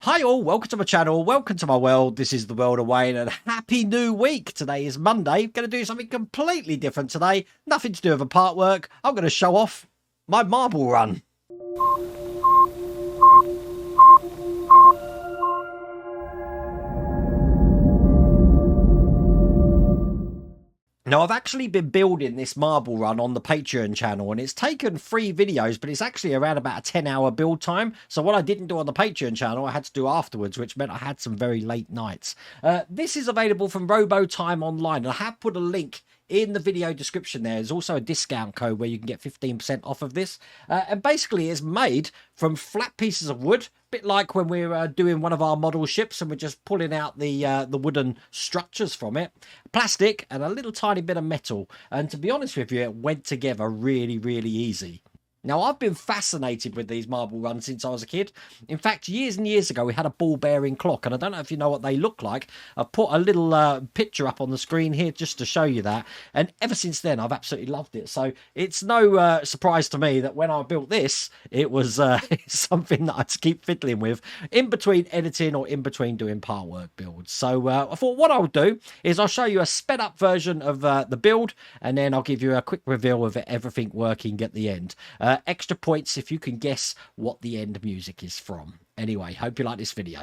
Hi all, welcome to my channel, welcome to my world. This is the world of Wayne and happy new week. Today is Monday. Going to do something completely different today. Nothing to do with part work. I'm going to show off my marble run. Now, I've actually been building this marble run on the Patreon channel, and it's taken 3 videos, but it's actually around about a 10-hour build time. So what I didn't do on the Patreon channel, I had to do afterwards, which meant I had some very late nights. This is available from Robotime Online, and I have put a link in the video description. There's also a discount code where you can get 15% off of this. And basically it's made from flat pieces of wood, a bit like when we're doing one of our model ships and we're just pulling out the wooden structures from it. Plastic and a little tiny bit of metal. And to be honest with you, it went together really, really easy. Now, I've been fascinated with these marble runs since I was a kid. In fact, years and years ago, we had a ball bearing clock, and I don't know if you know what they look like. I've put a little picture up on the screen here just to show you that. And ever since then, I've absolutely loved it. So it's no surprise to me that when I built this, it was something that I'd keep fiddling with in between editing or in between doing part work builds. So I thought what I'll do is I'll show you a sped up version of the build, and then I'll give you a quick reveal of everything working at the end. Extra points if you can guess what the end music is from. Anyway, hope you like this video.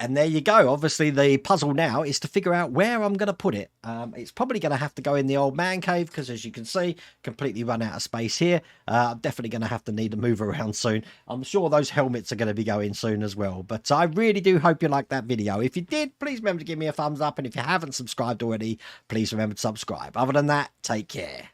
And there you go. Obviously, the puzzle now is to figure out where I'm going to put it. It's probably going to have to go in the old man cave because, as you can see, completely run out of space here. I'm definitely going to have to need to move around soon. I'm sure those helmets are going to be going soon as well. But I really do hope you liked that video. If you did, please remember to give me a thumbs up. And if you haven't subscribed already, please remember to subscribe. Other than that, take care.